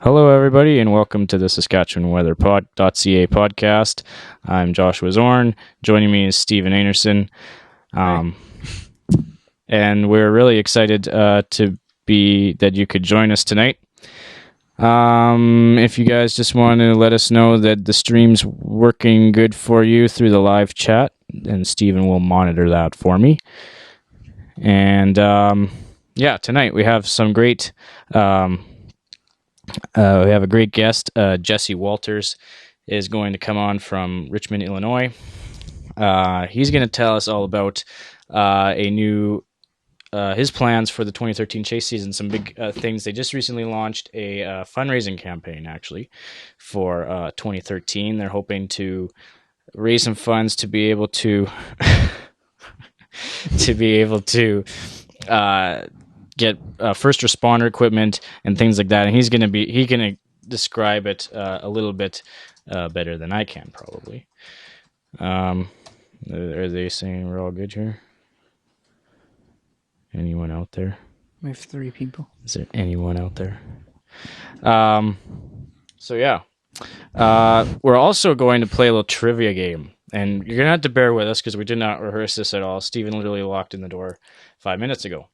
Hello, everybody, and welcome to the SaskatchewanWeather.ca podcast. I'm Joshua Zorn. Joining me is Stephen Anderson. And we're really excited that you could join us tonight. If you guys just want to let us know that the stream's working good for you through the live chat, and Stephen will monitor that for me. And tonight we have some great... we have a great guest. Jesse Walters is going to come on from Richmond, Illinois. He's going to tell us all about his plans for the 2013 chase season, some big things. They just recently launched a fundraising campaign, actually, for 2013. They're hoping to raise some funds to be able to get first responder equipment and things like that, and he's gonna describe it a little bit better than I can, probably. Are they saying we're all good here? Anyone out there? We have 3 people. Is there anyone out there? We're also going to play a little trivia game, and you're gonna have to bear with us because we did not rehearse this at all. Stephen literally walked in the door 5 minutes ago.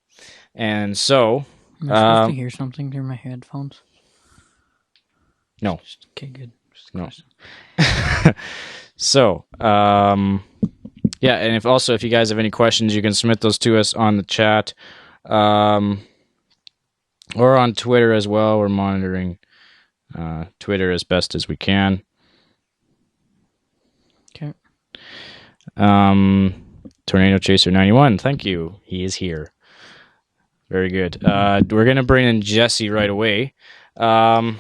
And so... Am I supposed to hear something through my headphones? No. Okay, good. No. So, and if you guys have any questions, you can submit those to us on the chat, or on Twitter as well. We're monitoring Twitter as best as we can. Okay. Tornado Chaser 91, thank you. He is here. Very good. We're going to bring in Jesse right away. Also,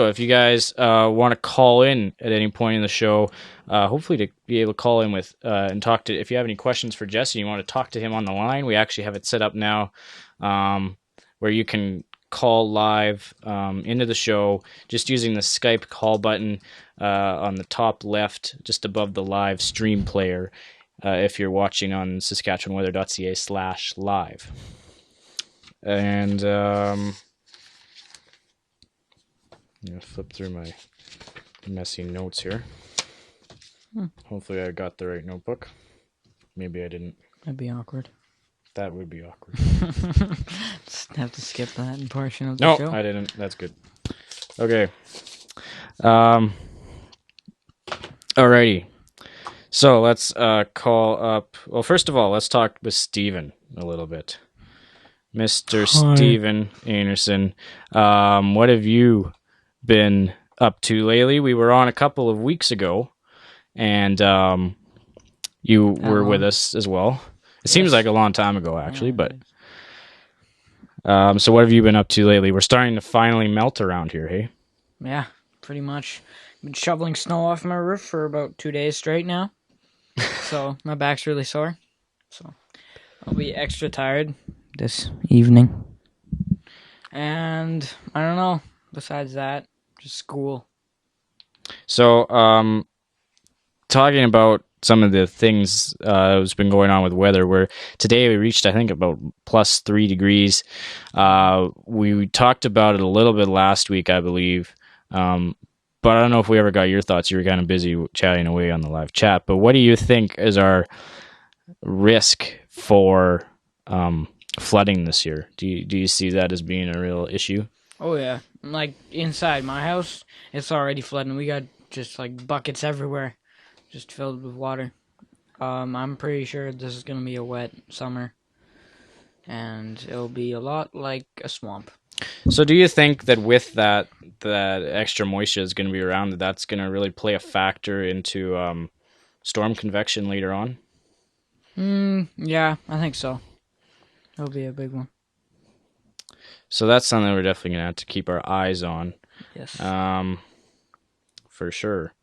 if you guys want to call in at any point in the show, hopefully to be able to call in with and talk to, if you have any questions for Jesse, you want to talk to him on the line, we actually have it set up now where you can call live into the show just using the Skype call button on the top left, just above the live stream player. If you're watching on SaskatchewanWeather.ca/live. And I'm going to flip through my messy notes here. Hopefully I got the right notebook. Maybe I didn't. That'd be awkward. That would be awkward. Just have to skip that portion of the show. No, I didn't. That's good. Okay. Alrighty. So let's call up... Well, first of all, let's talk with Stephen a little bit. Mr. Hi. Stephen Anderson. What have you been up to lately? We were on a couple of weeks ago, and you were with us as well. It seems like a long time ago, actually, but... so what have you been up to lately? We're starting to finally melt around here, hey? Yeah, pretty much. Been shoveling snow off my roof for about 2 days straight now. So my back's really sore. So I'll be extra tired this evening. And I don't know. Besides that, just school. So, talking about some of the things that's been going on with weather, where today we reached, I think, about plus 3 degrees. We talked about it a little bit last week, I believe. But I don't know if we ever got your thoughts. You were kind of busy chatting away on the live chat. But what do you think is our risk for flooding this year? Do you see that as being a real issue? Oh, yeah. Like, inside my house, it's already flooding. We got just, like, buckets everywhere, just filled with water. I'm pretty sure this is going to be a wet summer, and it'll be a lot like a swamp. So do you think that with that extra moisture is going to be around, that's going to really play a factor into storm convection later on? Yeah, I think so. It'll be a big one. So that's something we're definitely going to have to keep our eyes on. Yes. For sure.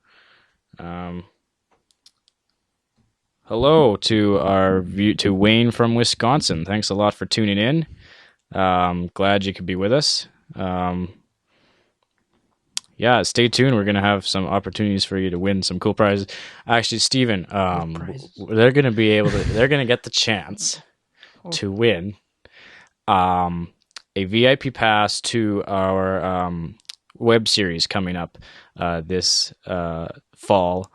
Hello to Wayne from Wisconsin. Thanks a lot for tuning in. Glad you could be with us. Stay tuned. We're going to have some opportunities for you to win some cool prizes. Actually, Stephen, they're going to get the chance to win a VIP pass to our web series coming up this fall.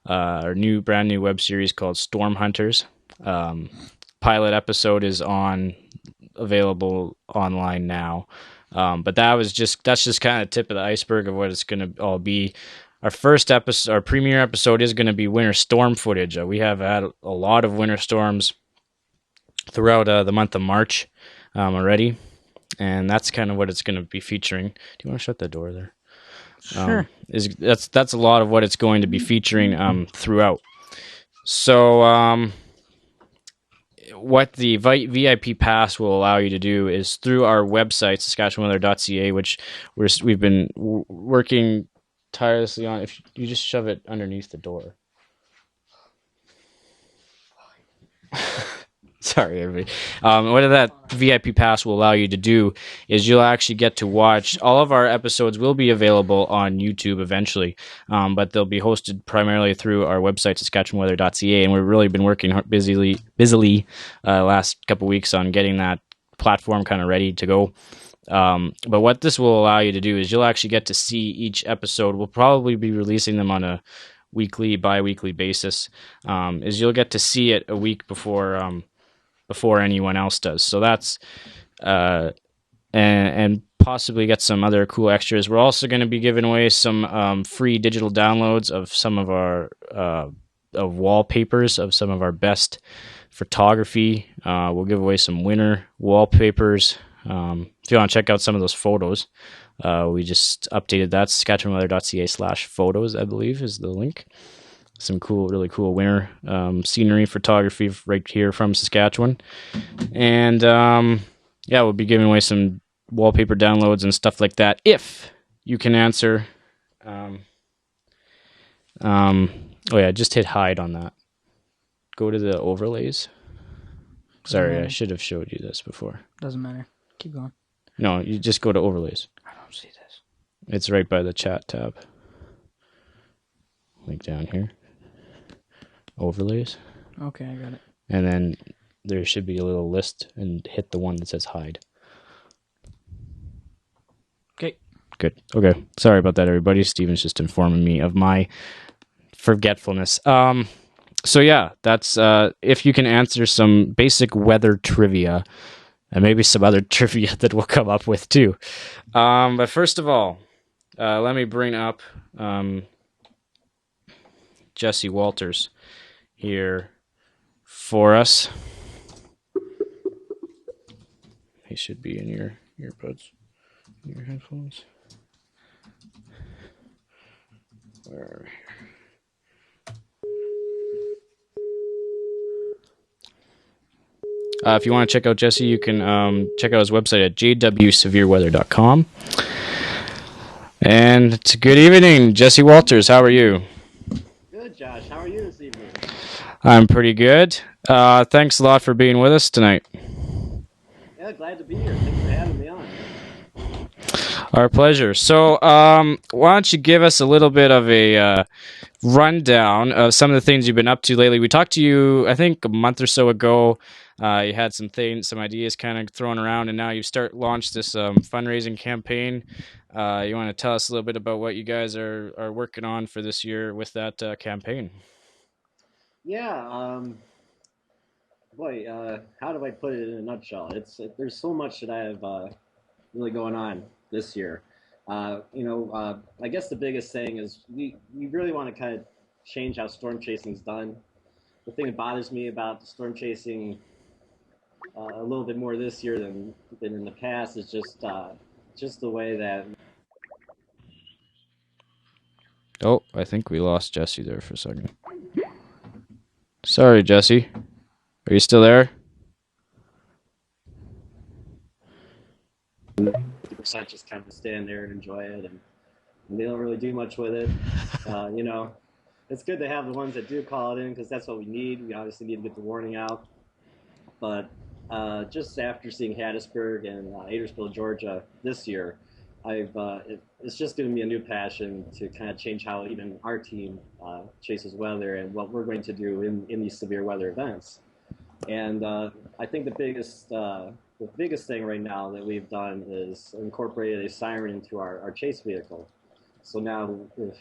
Our brand new web series called Storm Hunters. Pilot episode is available online now. But that's just kind of the tip of the iceberg of what it's going to all be. Our first episode, our premiere episode, is going to be winter storm footage. We have had a lot of winter storms throughout the month of March already, and that's kind of what it's going to be featuring. Do you want to shut the door there? Sure. That's a lot of what it's going to be featuring throughout. So what the VIP pass will allow you to do is through our website, SaskatchewanWeather.ca, which we've been working tirelessly on. If you just shove it underneath the door. Sorry, everybody. What that VIP pass will allow you to do is you'll actually get to watch all of our episodes. Will be available on YouTube eventually, but they'll be hosted primarily through our website, SaskatchewanWeather.ca, and we've really been working busily last couple weeks on getting that platform kind of ready to go. But what this will allow you to do is you'll actually get to see each episode. We'll probably be releasing them on a bi-weekly basis. Is you'll get to see it a week before anyone else does. So that's and possibly get some other cool extras. We're also going to be giving away some free digital downloads of some of our of wallpapers of some of our best photography. We'll give away some winter wallpapers. If you want to check out some of those photos, we just updated that. SaskatchewanWeather.ca/photos, I believe, is the link. Some really cool winter scenery photography right here from Saskatchewan. And we'll be giving away some wallpaper downloads and stuff like that if you can answer. Just hit hide on that. Go to the overlays. Sorry, I should have showed you this before. Doesn't matter. Keep going. No, you just go to overlays. I don't see this. It's right by the chat tab. Link down here. Overlays. Okay, I got it. And then there should be a little list, and hit the one that says hide. Okay. Good. Okay. Sorry about that, everybody. Steven's just informing me of my forgetfulness. So yeah, that's if you can answer some basic weather trivia, and maybe some other trivia that we'll come up with too. But first of all, let me bring up Jesse Walters here for us. He should be in your earbuds, your headphones. Where are we? If you want to check out Jesse, you can check out his website at jwsevereweather.com. And it's good evening, Jesse Walters. How are you? Good, Josh. How are you this evening? I'm pretty good. Thanks a lot for being with us tonight. Yeah, glad to be here. Thanks for having me on. Our pleasure. So, why don't you give us a little bit of a rundown of some of the things you've been up to lately? We talked to you, I think, a month or so ago. You had some ideas kind of thrown around, and now you've launched this fundraising campaign. You want to tell us a little bit about what you guys are working on for this year with that campaign? Yeah. How do I put it in a nutshell? There's so much that I have really going on this year. I guess the biggest thing is we really want to kind of change how storm chasing is done. The thing that bothers me about the storm chasing a little bit more this year than in the past is just the way that. Oh, I think we lost Jesse there for a second. Sorry, Jesse. Are you still there? 50% just kind of stand there and enjoy it, and they don't really do much with it. It's good to have the ones that do call it in because that's what we need. We obviously need to get the warning out. But just after seeing Hattiesburg and Adairsville, Georgia this year, it's just given me a new passion to kind of change how even our team chases weather and what we're going to do in these severe weather events. And I think the biggest the biggest thing right now that we've done is incorporated a siren into our chase vehicle. So now, if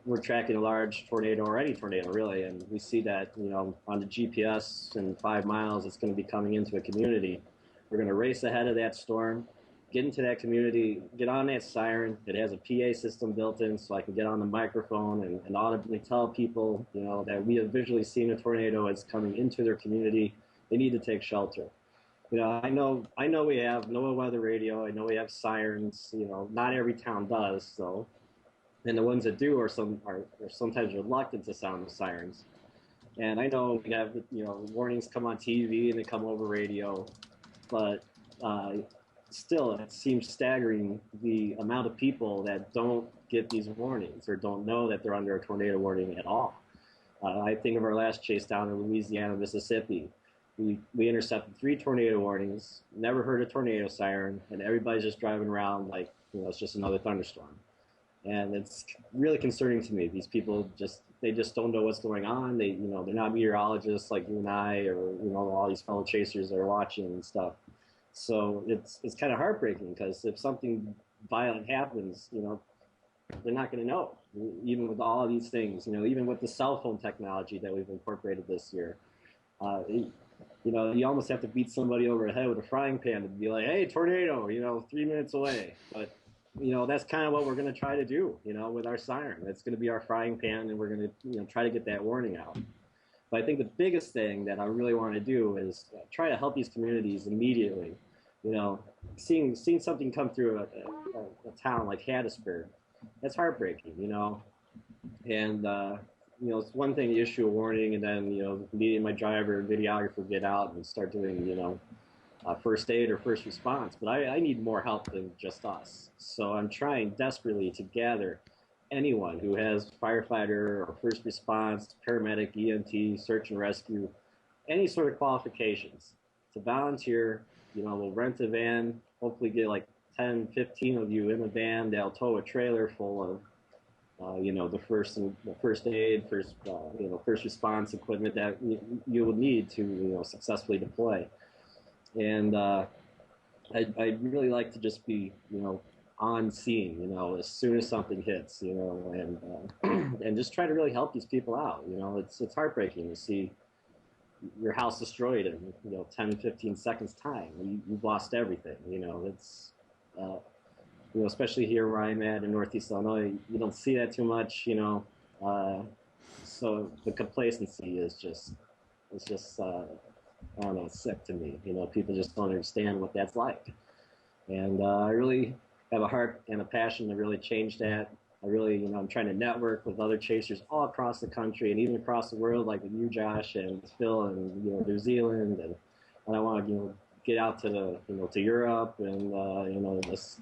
we're tracking a large tornado or any tornado really, and we see that on the GPS in 5 miles it's going to be coming into a community, we're going to race ahead of that storm, get into that community, get on that siren. It has a PA system built in, so I can get on the microphone and audibly tell people, that we have visually seen a tornado as coming into their community. They need to take shelter. I know we have NOAA weather radio. I know we have sirens. Not every town does, so, and the ones that do are sometimes reluctant to sound the sirens. And I know we have warnings come on TV and they come over radio, but still, it seems staggering the amount of people that don't get these warnings or don't know that they're under a tornado warning at all. I think of our last chase down in Louisiana, Mississippi. We intercepted 3 tornado warnings, never heard a tornado siren, and everybody's just driving around like it's just another thunderstorm. And it's really concerning to me. These people they just don't know what's going on. They're not meteorologists like you and I, or all these fellow chasers that are watching and stuff. So it's kind of heartbreaking, because if something violent happens, they're not going to know. Even with all of these things, even with the cell phone technology that we've incorporated this year, you almost have to beat somebody over the head with a frying pan to be like, "Hey, tornado!" 3 minutes away. But that's kind of what we're going to try to do. With our siren, that's going to be our frying pan, and we're going to try to get that warning out. But I think the biggest thing that I really want to do is try to help these communities immediately. Seeing something come through a town like Hattiesburg, that's heartbreaking. And it's one thing to issue a warning, and then me and my driver and videographer get out and start doing first aid or first response. But I need more help than just us. So I'm trying desperately to gather anyone who has firefighter or first response, paramedic, EMT, search and rescue, any sort of qualifications to volunteer. We'll rent a van, hopefully get like 10, 15 of you in a van. They'll tow a trailer full of the first aid, first response equipment that you will need to successfully deploy. And I'd really like to just be on scene, as soon as something hits, and and just try to really help these people out. It's heartbreaking to see your house destroyed in 10, 15 seconds time. You've lost everything. It's especially here where I'm at in Northeast Illinois, you don't see that too much. So the complacency is just I don't know, it's sick to me. People just don't understand what that's like. And I really have a heart and a passion to really change that. I really, I'm trying to network with other chasers all across the country and even across the world, like with you, Josh, and Phil, and New Zealand, and I want to get out to to Europe and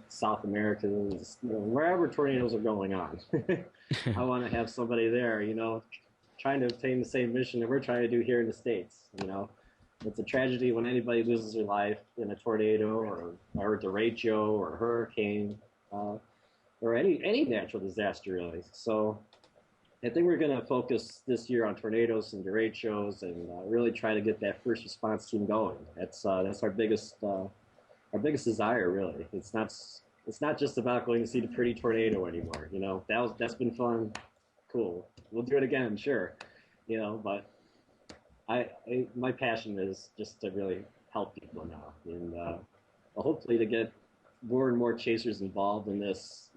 South America, wherever tornadoes are going on. I want to have somebody there, trying to obtain the same mission that we're trying to do here in the States. It's a tragedy when anybody loses their life in a tornado or a derecho or a hurricane. Or any natural disaster, really. So I think we're going to focus this year on tornadoes and derechos and really try to get that first response team going. That's our biggest desire, really. It's not just about going to see the pretty tornado anymore. That's been fun, cool. We'll do it again, sure. But my passion is just to really help people now, and hopefully to get more and more chasers involved in this,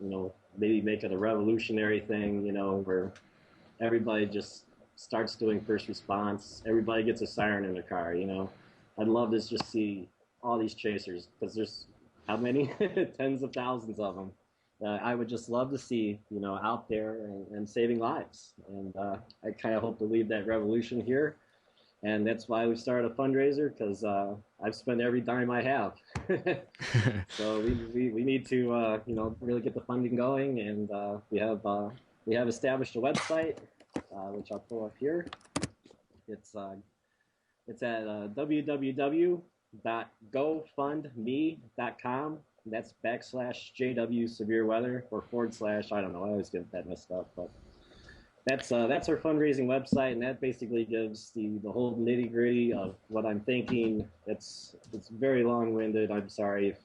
maybe make it a revolutionary thing, where everybody just starts doing first response. Everybody gets a siren in their car, I'd love to just see all these chasers, because there's how many? Tens of thousands of them. I would just love to see, out there and saving lives. And I kind of hope to lead that revolution here. And that's why we started a fundraiser, because I've spent every dime I have. So we need to really get the funding going, and we have established a website, which I'll pull up here. It's at www.gofundme.com. That's /JW severe weather or / I don't know. I always get that messed up, but that's our fundraising website, and that basically gives the whole nitty gritty of what I'm thinking. It's very long winded. I'm sorry if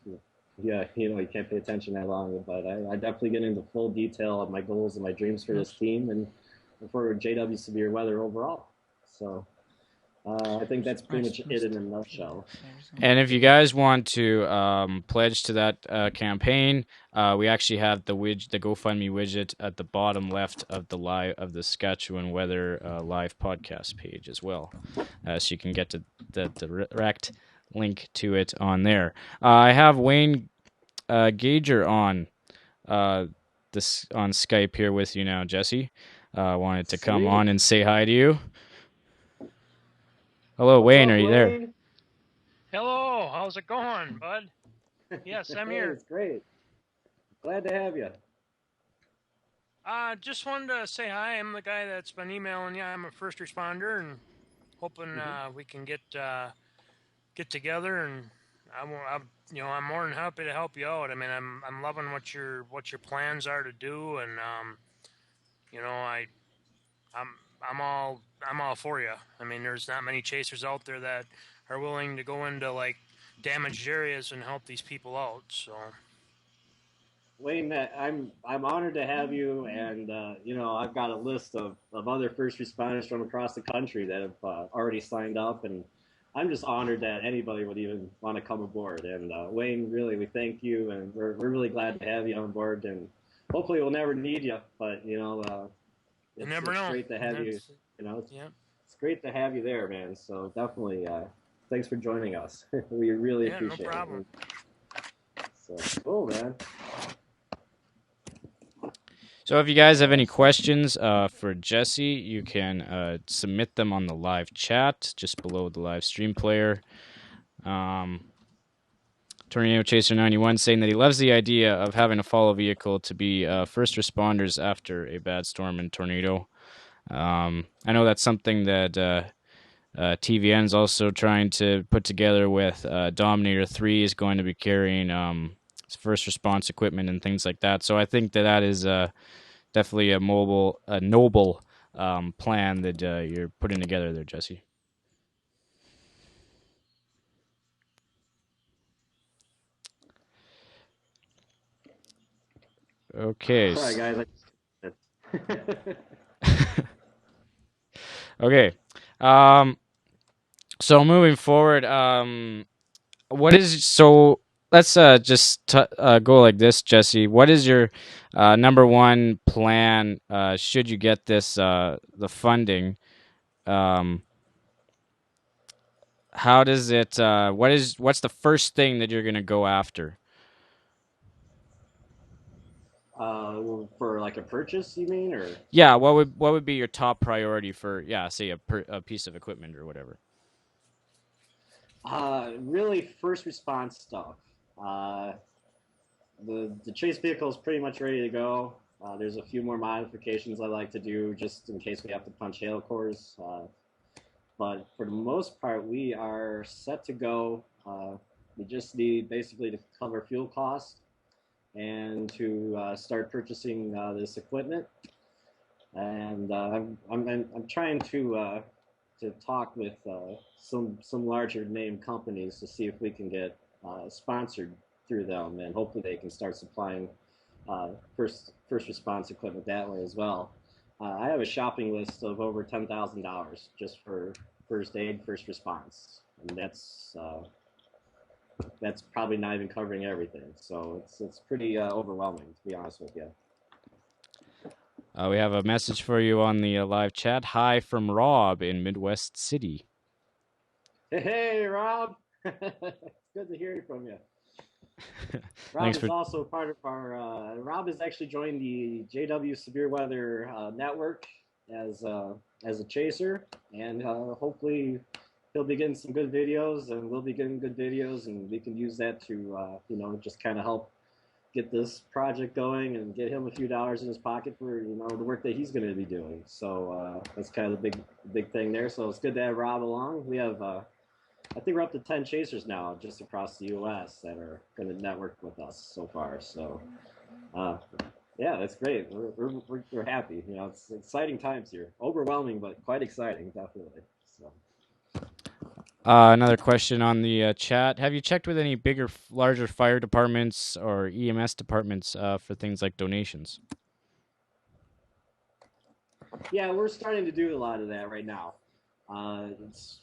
yeah, you can't pay attention that long, but I definitely get into full detail of my goals and my dreams for this team and for JW Severe Weather overall. So I think that's pretty much it in a nutshell. And if you guys want to pledge to that campaign, we actually have the GoFundMe widget at the bottom left of the Saskatchewan Weather live podcast page as well, so you can get to the direct link to it on there. I have Wayne Gager on this on Skype here with you now, Jesse. Wanted to come on and say hi to you. Hello, What's Wayne. up, Are you there? Wayne? Hello, how's it going, bud? Yes, I'm Hey, here. it's great. Glad to have you. Just wanted to say hi. I'm the guy that's been emailing you. I'm a first responder, and hoping we can get together. And I'm more than happy to help you out. I mean, I'm loving what your plans are to do, and you know, I'm I'm all for you. I mean, there's not many chasers out there that are willing to go into like damaged areas and help these people out. So. Wayne, I'm honored to have you, and I've got a list of other first responders from across the country that have already signed up, and I'm just honored that anybody would even want to come aboard. And Wayne, really, we thank you, and we're really glad to have you on board, and hopefully we'll never need you, but You never know. great to have you. It's great to have you there, man. So definitely, thanks for joining us. We really appreciate no problem. it. So cool, man. So if you guys have any questions for Jesse, you can submit them on the live chat just below the live stream player. Tornado Chaser 91 saying that he loves the idea of having a follow vehicle to be first responders after a bad storm and tornado. I know that's something that TVN's also trying to put together with Dominator 3 is going to be carrying first response equipment and things like that. So I think that is definitely a noble plan that you're putting together there, Jesse. Okay. Sorry, guys. Okay. So moving forward, what is so? Let's just go like this, Jesse. What is your number one plan? Should you get this the funding? How does it? What's the first thing that you're gonna go after? For like a purchase, you mean, or? Yeah, what would be your top priority for say a piece of equipment or whatever? Really first response stuff. The chase vehicle is pretty much ready to go. There's a few more modifications I like to do just in case we have to punch hail cores. But for the most part, we are set to go. We just need basically to cover fuel costs and to start purchasing this equipment. And I'm trying to talk with some larger name companies to see if we can get sponsored through them, and hopefully they can start supplying first response equipment that way as well. I have a shopping list of over $10,000 just for first aid, first response, and that's probably not even covering everything. So it's pretty overwhelming, to be honest with you. We have a message for you on the live chat. Hi from Rob in Midwest City. Hey, Rob. It's good to hear from you. Rob is also part of our. Rob has actually joined the JW Severe Weather Network as a chaser, and hopefully he'll be getting some good videos, and we'll be getting good videos, and we can use that to just kind of help get this project going and get him a few dollars in his pocket for the work that he's going to be doing. So that's kind of the big thing there. So it's good to have Rob along. We have I think we're up to 10 chasers now just across the U.S. that are going to network with us so far. So Yeah, that's great. We're happy. You know, it's exciting times here. Overwhelming, but quite exciting, definitely. So. Another question on the chat. Have you checked with any bigger, larger fire departments or EMS departments for things like donations? Yeah, we're starting to do a lot of that right now. It's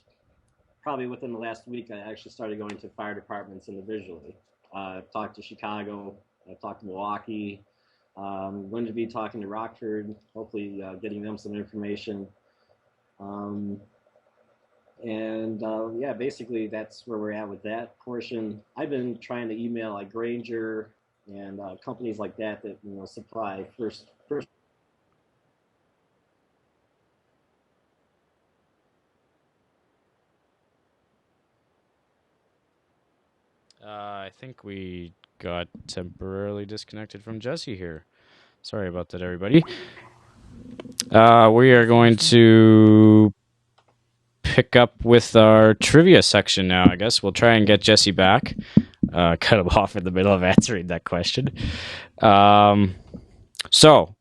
probably within the last week, I actually started going to fire departments individually. I've talked to Chicago, I've talked to Milwaukee, going to be talking to Rockford, hopefully getting them some information. Um, and yeah, basically that's where we're at with that portion. I've been trying to email like Granger and companies like that that supply first. I think we got temporarily disconnected from Jesse here. Sorry about that, everybody. We are going to pick up with our trivia section now. I guess we'll try and get Jesse back. Cut him off in the middle of answering that question. So,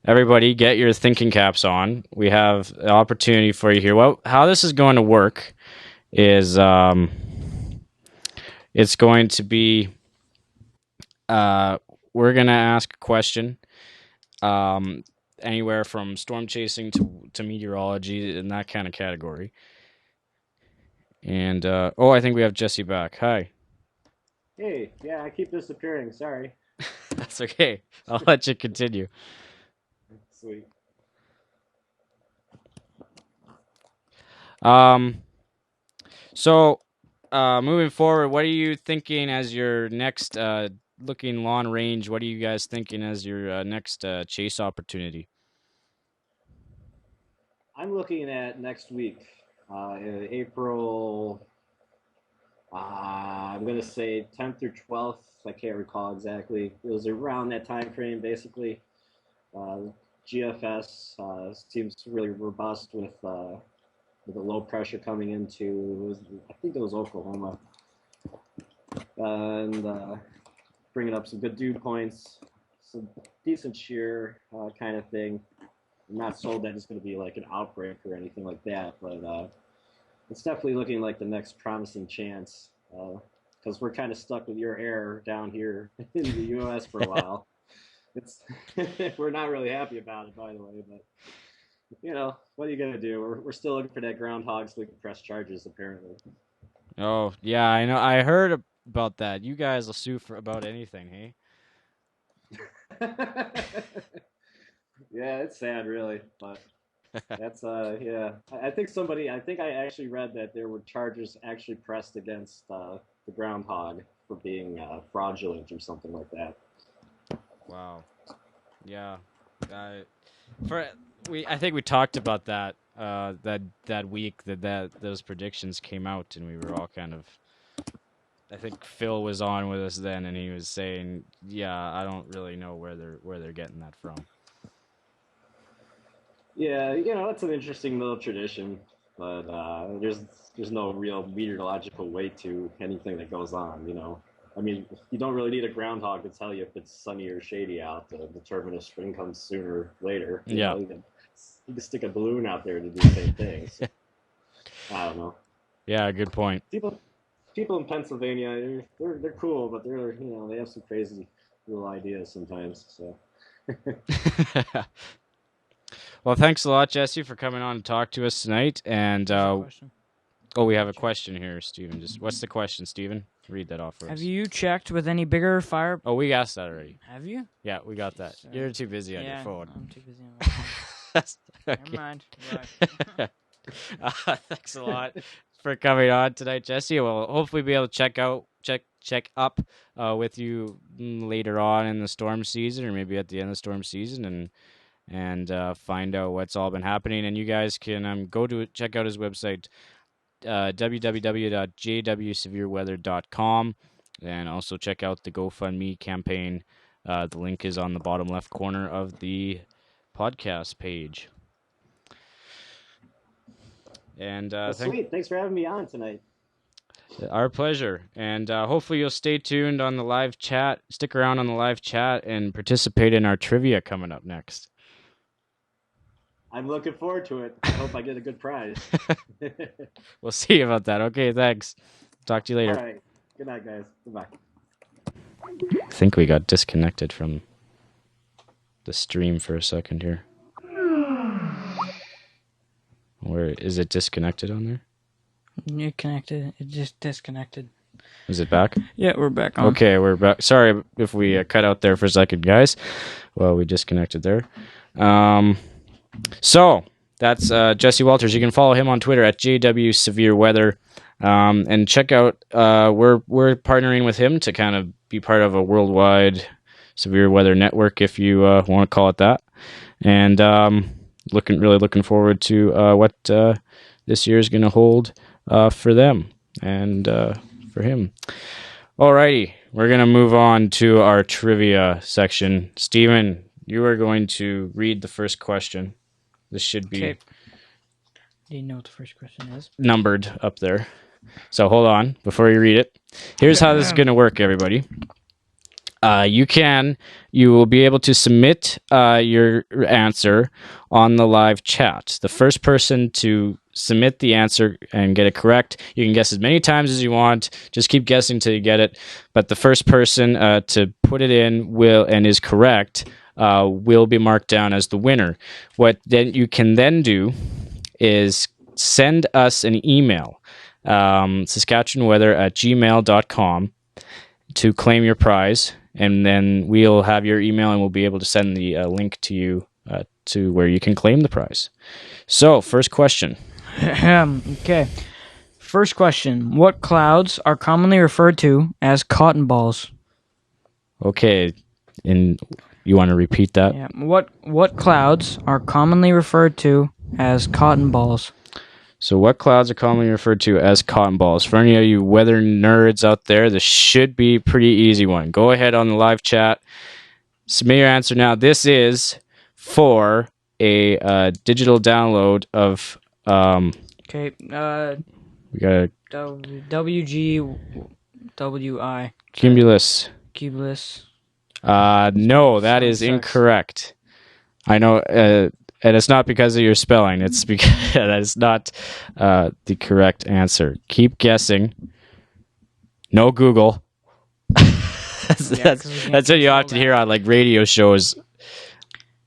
everybody, get your thinking caps on. We have an opportunity for you here. Well, how this is going to work is it's going to be we're going to ask a question, um, anywhere from storm chasing to meteorology in that kind of category. And I think we have Jesse back. Hi. Hey, yeah, I keep disappearing. Sorry. That's okay. I'll let you continue. Sweet. Um, so moving forward, what are you thinking as your next looking long range? What are you guys thinking as your next chase opportunity? I'm looking at next week, April. I'm gonna say 10th or 12th. I can't recall exactly. It was around that time frame, basically. Uh, GFS seems really robust with the low pressure coming into. I think it was Oklahoma, and bringing up some good dew points, some decent shear kind of thing. I'm not sold that it's going to be like an outbreak or anything like that, but it's definitely looking like the next promising chance because we're kind of stuck with your air down here in the U.S. for a while. It's we're not really happy about it, by the way, but what are you gonna do? We're still looking for that groundhog so we can press charges, apparently. Oh yeah, I know. I heard about that. You guys will sue for about anything, hey? Yeah, it's sad, really, but that's yeah. I think I actually read that there were charges actually pressed against the groundhog for being fraudulent or something like that. Wow. Yeah. Uh, for I think we talked about that that week that those predictions came out, and we were all kind of. I think Phil was on with us then, and he was saying, "Yeah, I don't really know where they're getting that from." Yeah, it's an interesting little tradition, but there's no real meteorological weight to anything that goes on. I mean, you don't really need a groundhog to tell you if it's sunny or shady out to determine if spring comes sooner or later. Yeah. You can stick a balloon out there to do the same thing. So, I don't know. Yeah. Good point. People in Pennsylvania, they're cool, but they have some crazy little ideas sometimes. So. Well, thanks a lot, Jesse, for coming on to talk to us tonight. And we have a question here, Stephen. Just what's the question, Stephen? Read that off for us. Have you checked with any bigger fire? Oh, we asked that already. Have you? Yeah, we got that. Sorry. You're too busy on your Yeah, phone. I'm too busy on my phone. Never mind. Right. Thanks a lot for coming on tonight, Jesse. We'll hopefully be able to check up with you later on in the storm season, or maybe at the end of the storm season, and find out what's all been happening. And you guys can go to check out his website, www.jwsevereweather.com, and also check out the GoFundMe campaign. The link is on the bottom left corner of the podcast page. And Well, sweet. Thanks for having me on tonight. Our pleasure. And hopefully you'll stay tuned on the live chat. Stick around on the live chat and participate in our trivia coming up next. I'm looking forward to it. I hope I get a good prize. We'll see about that. Okay, thanks. Talk to you later. All right. Good night, guys. Goodbye. I think we got disconnected from the stream for a second here. Where is it disconnected on there? You're connected. It just disconnected. Is it back? Yeah, we're back on. Okay, we're back. Sorry if we cut out there for a second, guys. Well, we disconnected there. So that's Jesse Walters. You can follow him on Twitter at JW Severe Weather, and check out. We're partnering with him to kind of be part of a worldwide severe weather network, if you want to call it that. And really looking forward to what this year is going to hold for them and for him. Alrighty, we're going to move on to our trivia section. Steven, you are going to read the first question. This should be Okay. Do you know what the first question is? numbered up there. So hold on before you read it. Here's how this is going to work, everybody. You will be able to submit your answer on the live chat. The first person to submit the answer and get it correct, you can guess as many times as you want. Just keep guessing till you get it. But the first person to put it in is correct will be marked down as the winner. What then you can then do is send us an email, SaskatchewanWeather@gmail.com, to claim your prize, and then we'll have your email and we'll be able to send the link to you to where you can claim the prize. So, first question. Okay. First question. What clouds are commonly referred to as cotton balls? Okay, and you want to repeat that? Yeah. What clouds are commonly referred to as cotton balls? So what clouds are commonly referred to as cotton balls? For any of you weather nerds out there, this should be a pretty easy one. Go ahead on the live chat. Submit your answer now. This is for a digital download of... Okay. we got a WGWI. Cumulus. Cumulus. No, that is incorrect. I know... and it's not because of your spelling. It's because that is not the correct answer. Keep guessing. No Google. That's what you have to hear on like radio shows.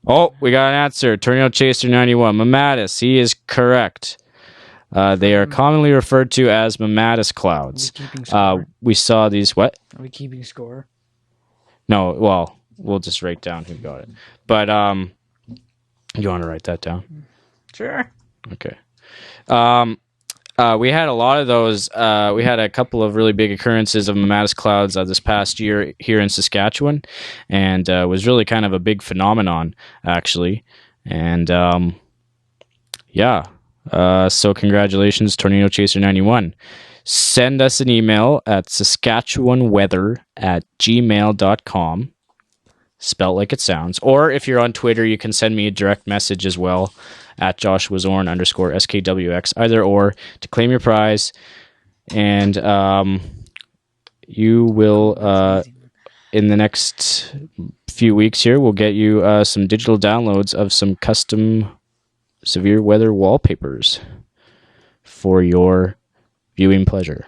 Oh, we got an answer. Tornado Chaser 91. Mammatus. He is correct. They are commonly referred to as mammatus clouds. We saw these. What? Are we keeping score? No. Well, we'll just write down who got it. But you want to write that down? Sure. Okay. We had a lot of those. We had a couple of really big occurrences of mammatus clouds this past year here in Saskatchewan, and was really kind of a big phenomenon, actually. And so congratulations, Tornado Chaser 91. Send us an email at SaskatchewanWeather@gmail.com. Spelt like it sounds. Or if you're on Twitter, you can send me a direct message as well at @JoshuaZorn_SKWX, either or, to claim your prize. And you will, in the next few weeks here, we'll get you some digital downloads of some custom severe weather wallpapers for your viewing pleasure.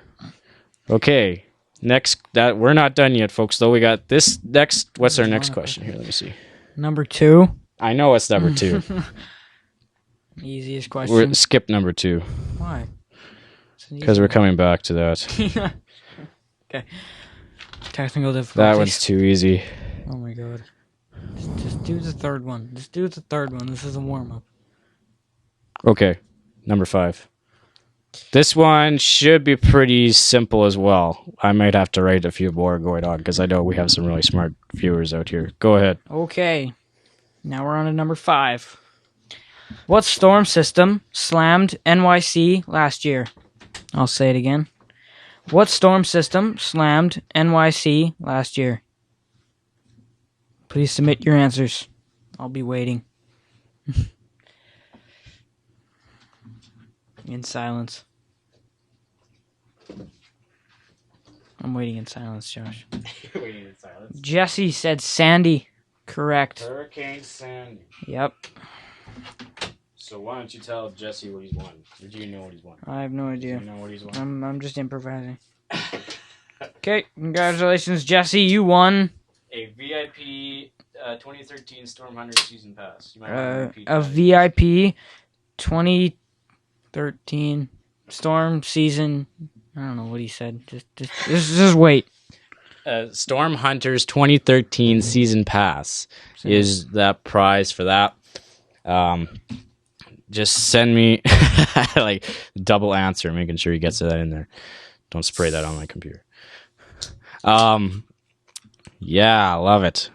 Okay. Next, that we're not done yet, folks. Though we got this next. What's our next question here? Let me see. Number 2. I know it's number 2. Easiest question. We're skip number 2 Why? because we're coming back to that. Okay. Technical difficulties. That one's too easy. Oh my god. Just do the third one. Just do the third one. This is a warm up. Okay, number 5. This one should be pretty simple as well. I might have to write a few more going on because I know we have some really smart viewers out here. Go ahead. Okay. Now we're on to number 5. What storm system slammed NYC last year? I'll say it again. What storm system slammed NYC last year? Please submit your answers. I'll be waiting. In silence. I'm waiting in silence, Josh. You're waiting in silence. Jesse said Sandy. Correct. Hurricane Sandy. Yep. So why don't you tell Jesse what he's won? Or do you know what he's won? I have no Do idea. you know what he's won? I'm just improvising. Okay, congratulations, Jesse. You won A VIP 2013 Storm Hunter season pass. You might want to repeat a that. VIP 2013 Storm season. I don't know what he said. Just wait. Storm Hunters 2013 season pass is that prize for that. Just send me like double answer, making sure he gets that in there. Don't spray that on my computer. Yeah, I love it.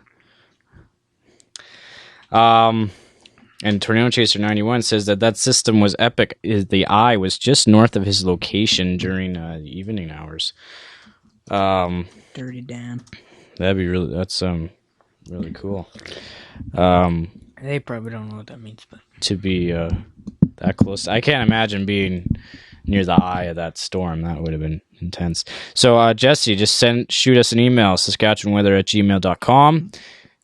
And Tornado Chaser 91 says that system was epic. The eye was just north of his location during the evening hours. Dirty Dan. That'd be that's really cool. They probably don't know what that means, but To be that close, I can't imagine being near the eye of that storm. That would have been intense. So Jesse, just shoot us an email, SaskatchewanWeather@gmail.com,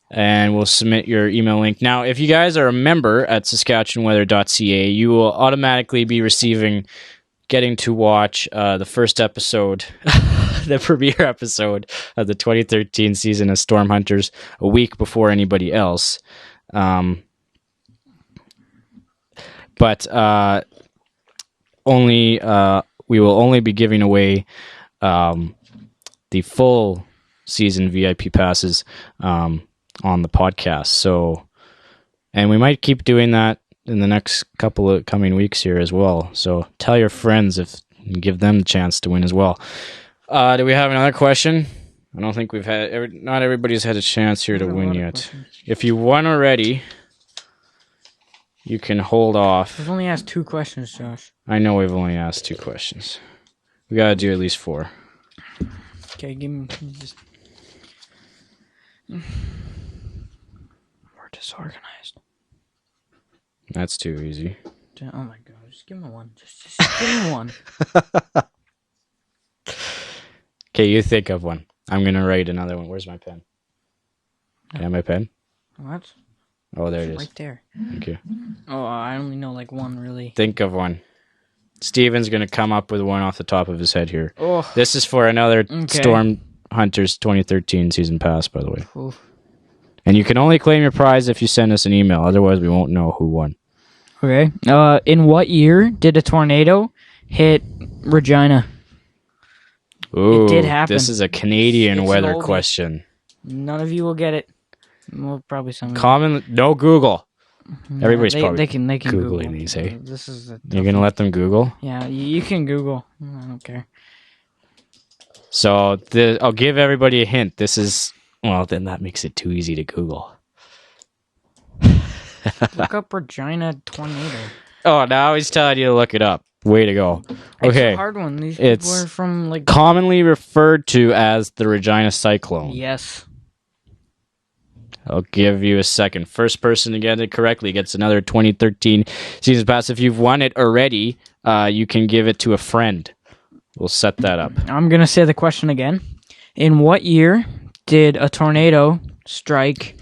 and we'll submit your email link. Now, if you guys are a member at SaskatchewanWeather.ca, you will automatically be getting to watch the first episode, the premiere episode of the 2013 season of Storm Hunters a week before anybody else. But we will only be giving away the full season VIP passes on the podcast. So, and we might keep doing that in the next couple of coming weeks here as well. So tell your friends and give them the chance to win as well. Do we have another question? I don't think we've not everybody's had a chance here to win yet. If you won already, you can hold off. we've only asked 2 questions, Josh. I know we've only asked 2 questions. We gotta do at least 4. Okay, give me just. We're disorganized. That's too easy. Oh my god, just give me one. Just give me one. Okay, you think of one. I'm gonna write another one. Where's my pen? Can I have my pen? What? Oh, there it is. Right there. Thank you. Oh, I only know like one really. Think of one. Steven's gonna come up with one off the top of his head here. Oh. This is for another Okay. Storm Hunters 2013 season pass, by the way. Oof. And you can only claim your prize if you send us an email. Otherwise, we won't know who won. Okay. In what year did a tornado hit Regina? Ooh, It did happen. This is a Canadian It's weather an oldie. question. None of you will get it. Well, probably some. No Google. Everybody's they probably can Googling Google these, hey? This is a You're going to let them Google? Yeah, you can Google. I don't care. So I'll give everybody a hint. This is, well, then that makes it too easy to Google. Look up Regina tornado. Oh, now he's telling you to look it up. Way to go. It's Okay. a hard one. These It's people are from like. Commonly referred to as the Regina Cyclone. Yes. I'll give you a second. First person to get it correctly gets another 2013 season pass. If you've won it already, you can give it to a friend. We'll set that up. I'm gonna say the question again. In what year did a tornado strike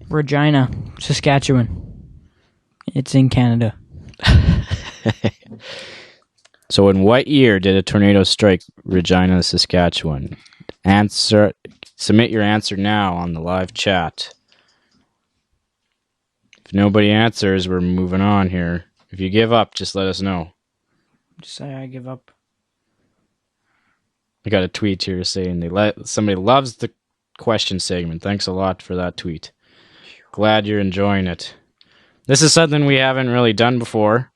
Regina, Saskatchewan? It's in Canada. So in what year did a tornado strike Regina, Saskatchewan? Submit your answer now on the live chat. If nobody answers, we're moving on here. If you give up, just let us know. Just say I give up. I got a tweet here saying somebody loves the question segment. Thanks a lot for that tweet. Glad you're enjoying it. This is something we haven't really done before.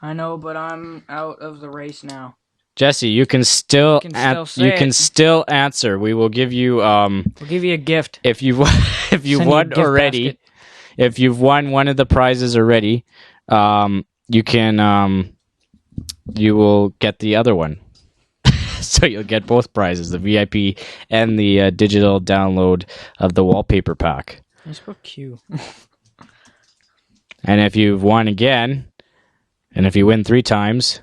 I know, but I'm out of the race now. Jesse, you can still say it. answer. We will give you We'll give you a gift. if you've Send you a won gift already. basket. If you've won one of the prizes already, you can you will get the other one. So you'll get both prizes, the VIP and the digital download of the wallpaper pack. I spelled Q. And if you've won again, and if you win 3 times,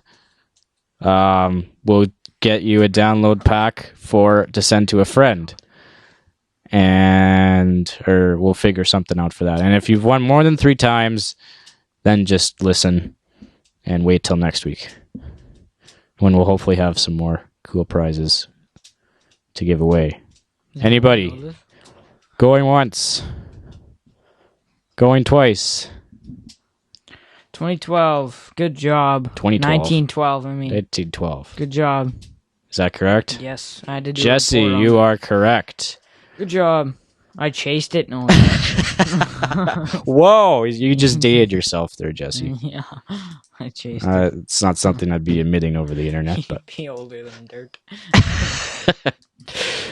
we'll get you a download pack to send to a friend. Or we'll figure something out for that. And if you've won more than 3 times, then just listen and wait till next week, when we'll hopefully have some more cool prizes to give away. Anybody? Going once. Going twice. 2012. Good job. 2012. 1912, I mean. 1812. Good job. Is that correct? Yes, I did do Jesse, a report on you that. are correct. Good job. I chased it. No. Whoa, you just dated yourself there, Jesse. Yeah, I chased it. It's not something I'd be admitting over the internet, but Be older than dirt.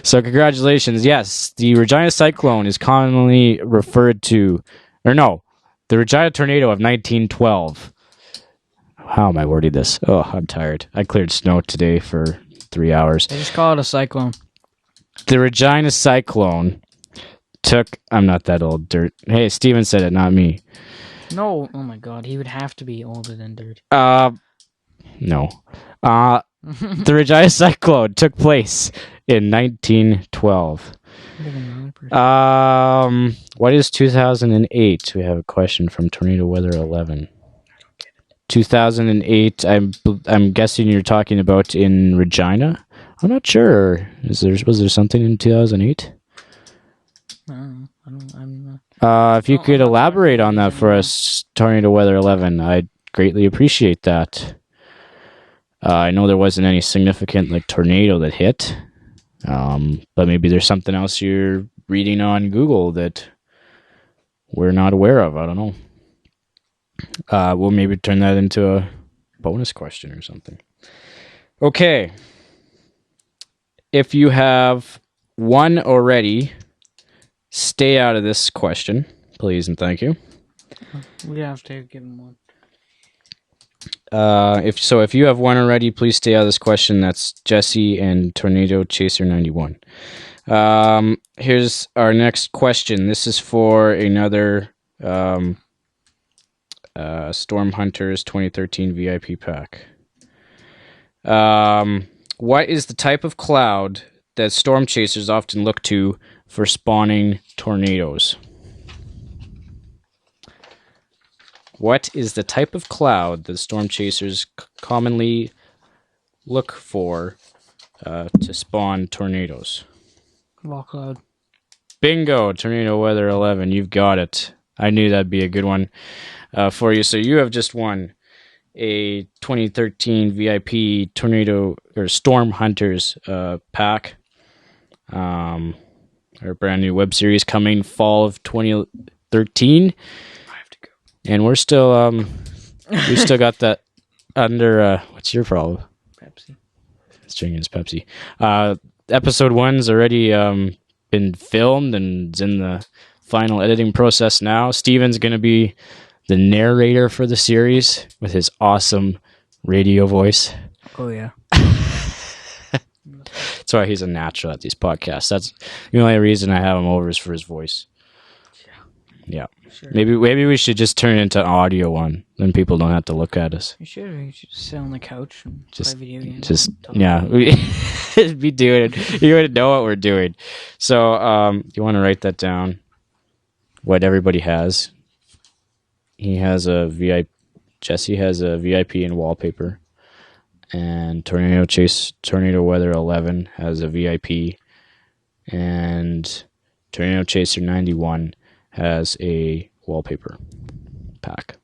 so congratulations. Yes, the Regina Cyclone is commonly referred to, the Regina Tornado of 1912. How am I wording this? Oh, I'm tired. I cleared snow today for 3 hours. They just call it a cyclone. The Regina Cyclone I'm not that old, dirt. Hey, Steven said it, not me. No, oh my god, he would have to be older than dirt. No. The Regina Cyclone took place in 1912. What is 2008? We have a question from Tornado Weather 11. 2008, I'm guessing you're talking about in Regina? I'm not sure. Was there something in 2008? I'm not. If you No, could I'm not elaborate talking on that anything for now. us, Tornado Weather 11, I'd greatly appreciate that. I know there wasn't any significant tornado that hit, but maybe there's something else you're reading on Google that we're not aware of. I don't know. We'll maybe turn that into a bonus question or something. Okay. If you have won already, stay out of this question, please and thank you. We have to give him one. If you have won already, please stay out of this question. That's Jesse and Tornado Chaser 91. Here's our next question. This is for another Storm Hunters 2013 VIP pack. What is the type of cloud that storm chasers often look to for spawning tornadoes? What is the type of cloud that storm chasers commonly look for to spawn tornadoes? Wall cloud. Bingo! Tornado Weather 11. You've got it. I knew that'd be a good one for you. So you have just won a 2013 VIP Tornado or Storm Hunters pack. Our brand new web series coming fall of 2013. And we're still, we still got that under, what's your problem? Pepsi. It's drinking his Pepsi. Episode 1's already been filmed and is in the final editing process now. Steven's going to be the narrator for the series with his awesome radio voice. Oh, yeah. That's why he's a natural at these podcasts. That's the only reason I have him over is for his voice. Yeah. Sure. Maybe we should just turn it into an audio one. Then people don't have to look at us. You should just sit on the couch and Just- play video games. Just and talk. yeah, be doing it. You wouldn't know what we're doing. So you want to write that down? What everybody has. He has a VIP. Jesse has a VIP and wallpaper, and Tornado Weather 11 has a VIP, and Tornado Chaser 91 has a wallpaper pack.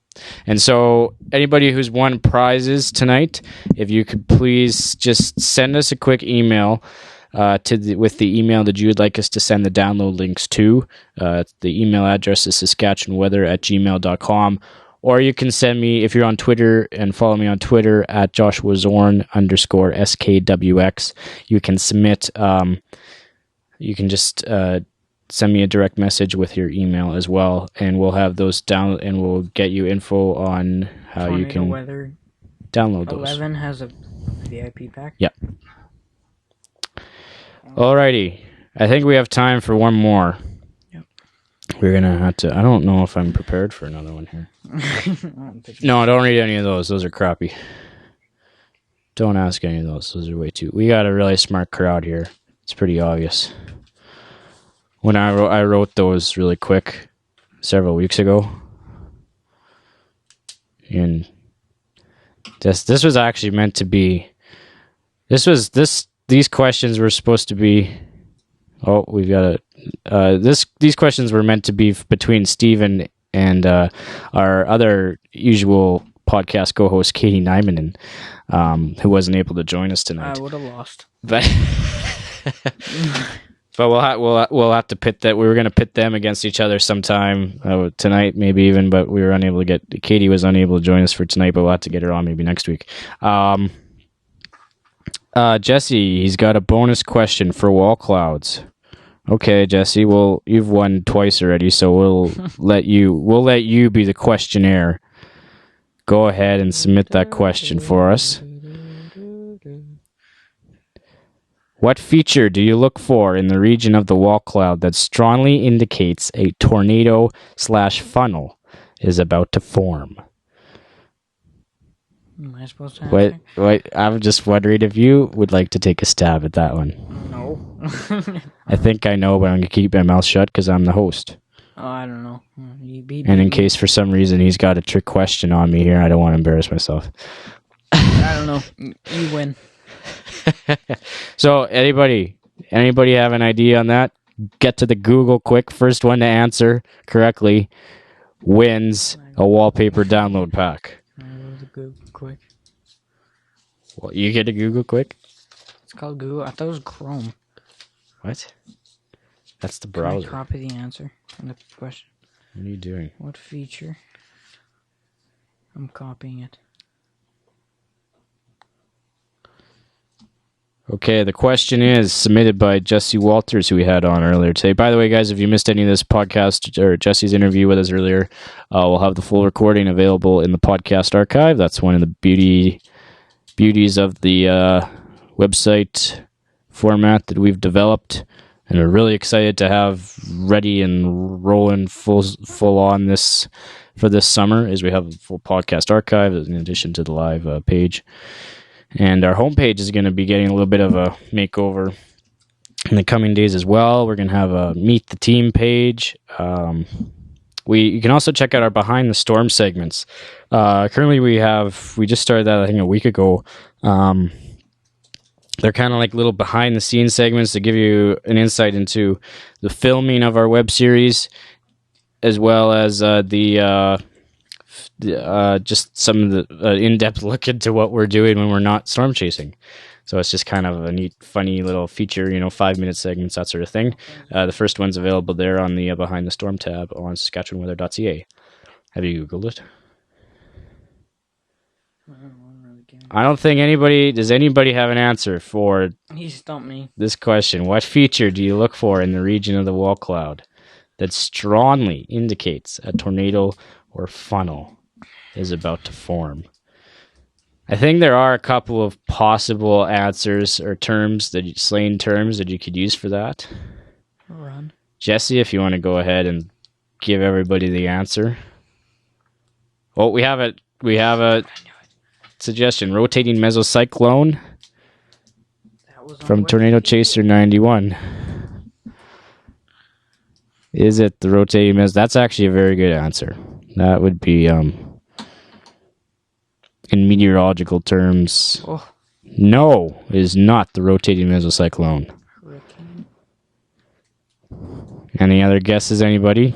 And so anybody who's won prizes tonight, if you could please just send us a quick email with the email that you would like us to send the download links to. The email address is SaskatchewanWeather@gmail.com. Or you can send me, if you're on Twitter, and follow me on Twitter at @JoshuaZorn_SKWX. You can submit, you can just send me a direct message with your email as well, and we'll have those down, and we'll get you info on how you Tornado can Weather download those. 11 has a VIP pack. Yep. Alrighty. I think we have time for one more. Yep. We're gonna have to. I don't know if I'm prepared for another one here. No, don't read any of those. Those are crappy. Don't ask any of those. Those are way too... We got a really smart crowd here. It's pretty obvious. When I wrote those really quick several weeks ago. And this was actually meant to be... These questions were supposed to be... Oh, we've got a... These questions were meant to be between Steven and our other usual podcast co-host, Katie Nymanen, who wasn't able to join us tonight. I would have lost. But we'll have to pit that. We were going to pit them against each other sometime tonight, maybe even. But we were unable to get. Katie was unable to join us for tonight, but we'll have to get her on maybe next week. Jesse, he's got a bonus question for wall clouds. Okay, Jesse. Well, you've won twice already, so we'll let you be the questionnaire. Go ahead and submit that question for us. What feature do you look for in the region of the wall cloud that strongly indicates a tornado/funnel is about to form? Am I supposed to answer? Wait, I'm just wondering if you would like to take a stab at that one. No. I think I know, but I'm going to keep my mouth shut because I'm the host. Oh, I don't know. And in case for some reason he's got a trick question on me here, I don't want to embarrass myself. I don't know. You win. So, anybody have an idea on that? Get to the Google quick. First one to answer correctly wins a wallpaper download pack. Google quick. Well, you get to Google quick? It's called Google. I thought it was Chrome. What? That's the Can I browser. copy the answer from the question? What are you doing? What feature? I'm copying it. Okay, the question is submitted by Jesse Walters, who we had on earlier today. By the way, guys, if you missed any of this podcast or Jesse's interview with us earlier, we'll have the full recording available in the podcast archive. That's one of the beauties of the website format that we've developed, and we're really excited to have ready and rolling full on this for this summer. Is we have a full podcast archive in addition to the live page. And our homepage is going to be getting a little bit of a makeover in the coming days as well. We're going to have a Meet the Team page. You can also check out our Behind the Storm segments. Currently, we just started that, I think, a week ago. They're kind of like little behind-the-scenes segments to give you an insight into the filming of our web series, as well as just some of the in-depth look into what we're doing when we're not storm chasing. So it's just kind of a neat, funny little feature, 5-minute segments, that sort of thing. The first one's available there on the Behind the Storm tab on SaskatchewanWeather.ca. Have you Googled it? I don't think does anybody have an answer for He stumped me. this question? What feature do you look for in the region of the wall cloud that strongly indicates a tornado or funnel is about to form? I think there are a couple of possible answers or slang terms that you could use for that. Run. Jesse, if you want to go ahead and give everybody the answer. Oh, we have a suggestion. Rotating mesocyclone from Tornado Chaser 91. Is it the rotating That's actually a very good answer. That would be, in meteorological terms, no, it is not the rotating mesocyclone. Hurricane. Any other guesses, anybody?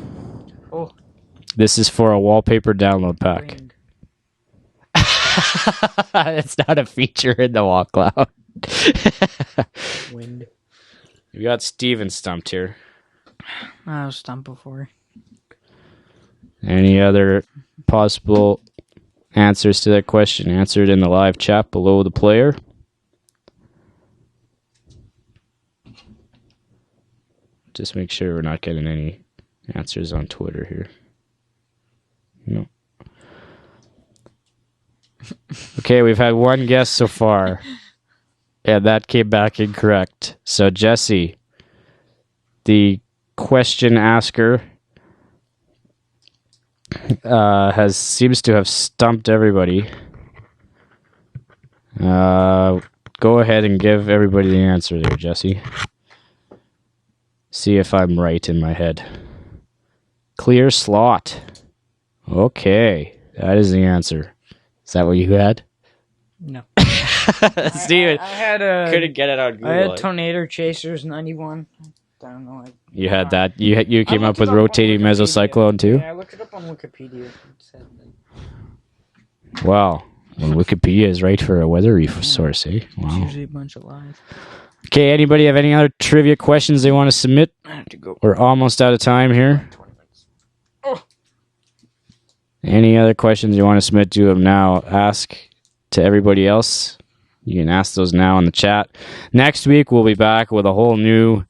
Oh. This is for a wallpaper download pack. Wind. It's not a feature in the wall cloud. Wind. We got Steven stumped here. I was stumped before. Any other possible answers to that question? Answered in the live chat below the player. Just make sure we're not getting any answers on Twitter here. No. Okay, we've had one guess so far. And that came back incorrect. So, Jesse, the question asker, seems to have stumped everybody. Go ahead and give everybody the answer there, Jesse. See if I'm right in my head. Clear slot. Okay, that is the answer. Is that what you had? No. Steven I had a. couldn't get it on Google. I had Tornado Chasers 91. I don't know. You had that. You came I up looked with it up on rotating Wikipedia. mesocyclone too? Yeah, I looked it up on Wikipedia. It said that. Wow. Well, Wikipedia is right for a weather resource, eh? It's Wow. usually a bunch of lies. Okay, anybody have any other trivia questions they want to submit? I have to go. We're almost out of time here. 20 minutes. Oh. Any other questions you want to submit, do them now. Ask to everybody else. You can ask those now in the chat. Next week, we'll be back with a whole new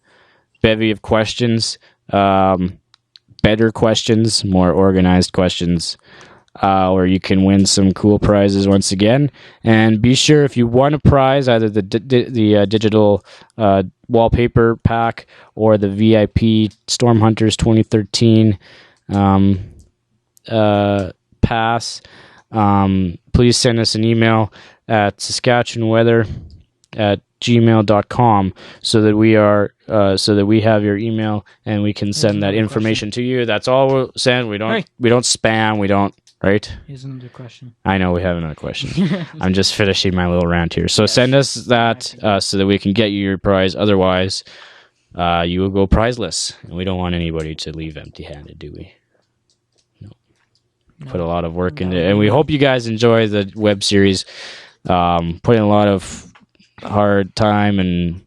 bevy of questions. Better questions, more organized questions, where you can win some cool prizes once again. And be sure, if you won a prize, either the digital wallpaper pack or the VIP Storm Hunters 2013 pass, please send us an email at SaskatchewanWeather@gmail.com so that we have your email and we can send that information to you. That's all we'll send. We don't spam. We don't. Right? Here's another question. I know we have another question. I'm just finishing my little rant here. So send us that so that we can get you your prize. Otherwise, you will go prizeless. And we don't want anybody to leave empty-handed, do we? No. Put a lot of work into it. And we hope you guys enjoy the web series. Putting a lot of hard time and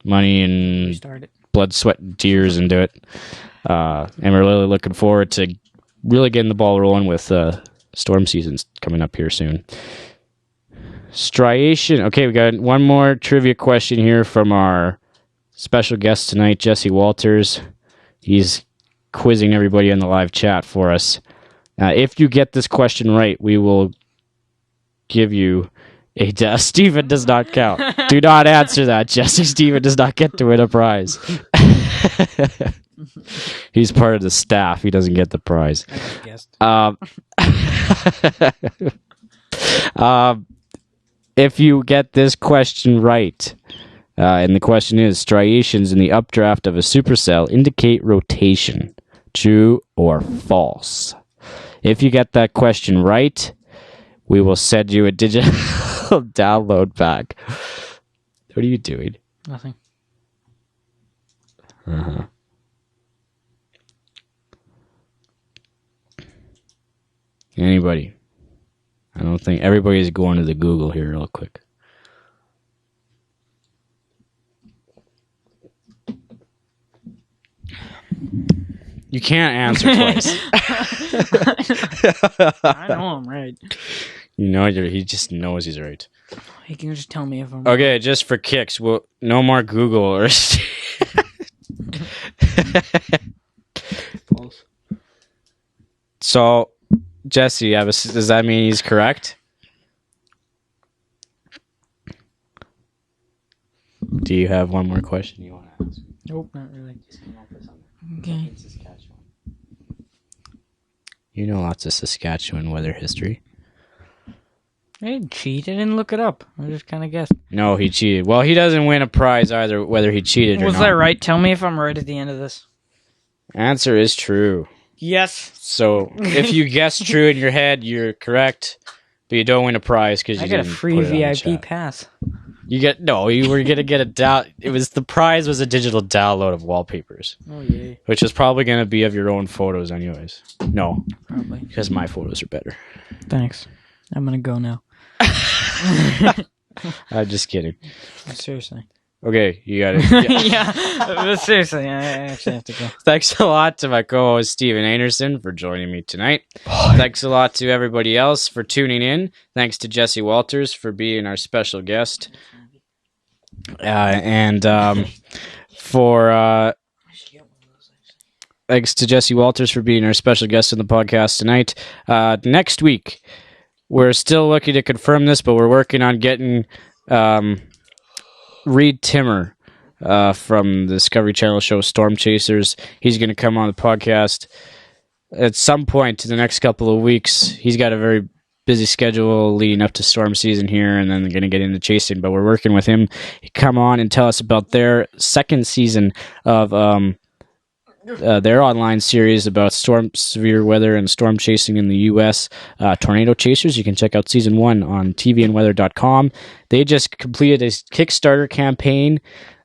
money and blood, sweat, and tears into it. And we're really looking forward to really getting the ball rolling with storm seasons coming up here soon. Striation. Okay, we got one more trivia question here from our special guest tonight, Jesse Walters. He's quizzing everybody in the live chat for us. If you get this question right, we will give you a Steven does not count. Do not answer that, Jesse. Steven does not get to win a prize. He's part of the staff. He doesn't get the prize. I guessed. If you get this question right, and the question is, striations in the updraft of a supercell indicate rotation. True or false? If you get that question right, we will send you a digital download pack. What are you doing? Nothing. Uh-huh. Anybody? I don't think everybody's going to the Google here real quick. You can't answer twice. I know I'm right. You know, he just knows he's right. He can just tell me if I'm Okay, just for kicks, well, no more Google or... false. So, Jesse, does that mean he's correct? Do you have one more question you want to ask? Nope, not really. Okay. You know lots of Saskatchewan weather history. I didn't cheat. I didn't look it up. I just kind of guessed. No, he cheated. Well, he doesn't win a prize either, whether he cheated or not. Was that right? Tell me if I'm right at the end of this. Answer is true. Yes. So, if you guess true in your head, you're correct, but you don't win a prize because you got a didn't free put it on the VIP chat. pass. You were gonna get a the prize was a digital download of wallpapers, Oh yeah, which is probably gonna be of your own photos, anyways. No, probably. because my photos are better. Thanks. I'm gonna go now. I'm just kidding. Seriously. Okay, you got it. Yeah, but seriously, I actually have to go. Thanks a lot to my co-host Steven Anderson for joining me tonight. Thanks a lot to everybody else for tuning in. Thanks to Jesse Walters for being our special guest. Thanks to Jesse Walters for being our special guest on the podcast tonight. Next week, we're still looking to confirm this, but we're working on getting Reed Timmer from the Discovery Channel show Storm Chasers. He's going to come on the podcast at some point in the next couple of weeks. He's got a very busy schedule leading up to storm season here, and then going to get into chasing. But we're working with him to come on and tell us about their second season of their online series about severe weather and storm chasing in the U.S. Tornado Chasers. You can check out season 1 on tvandweather.com. They just completed a Kickstarter campaign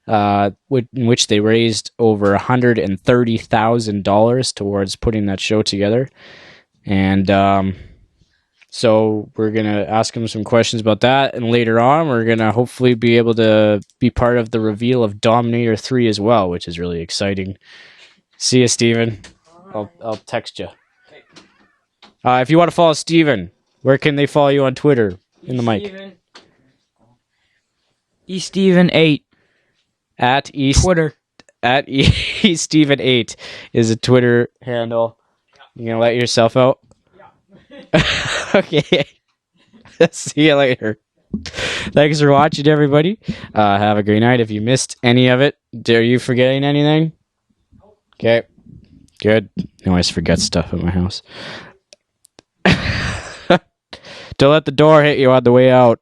in which they raised over $130,000 towards putting that show together. And so we're going to ask them some questions about that. And later on, we're going to hopefully be able to be part of the reveal of Dominator 3 as well, which is really exciting. See you, Steven. I'll text you. If you want to follow Steven, where can they follow you on Twitter? In the mic. eSteven8. At Twitter. At eSteven8 is a Twitter handle. You gonna let yourself out? Yeah. Okay. See you later. Thanks for watching, everybody. Have a great night. If you missed any of it, are you forgetting anything? Okay. Good. I always forget stuff at my house. Don't let the door hit you on the way out.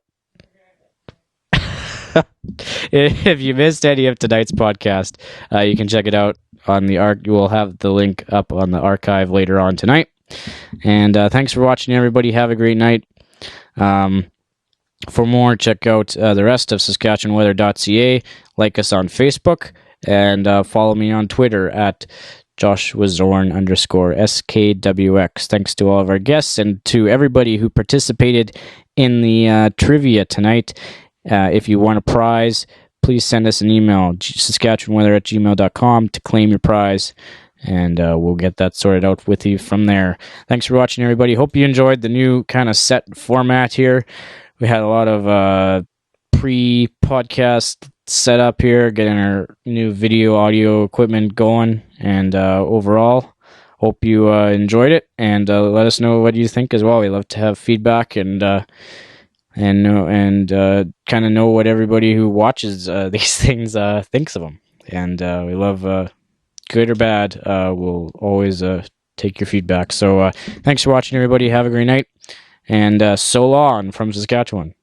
If you missed any of tonight's podcast, you can check it out on the arc. You will have the link up on the archive later on tonight. And thanks for watching, everybody. Have a great night. For more, check out the rest of SaskatchewanWeather.ca. Like us on Facebook, and follow me on Twitter at @JoshuaZorn_SKWX. Thanks to all of our guests and to everybody who participated in the trivia tonight. If you want a prize, please send us an email, SaskatchewanWeather@gmail.com, to claim your prize, and we'll get that sorted out with you from there. Thanks for watching, everybody. Hope you enjoyed the new kind of set format here. We had a lot of pre-podcast setup here, getting our new video audio equipment going, and overall, hope you enjoyed it, and let us know what you think as well. We love to have feedback and kind of know what everybody who watches these things thinks of them. And we love, good or bad, we'll always take your feedback. So thanks for watching, everybody. Have a great night, and so long from Saskatchewan.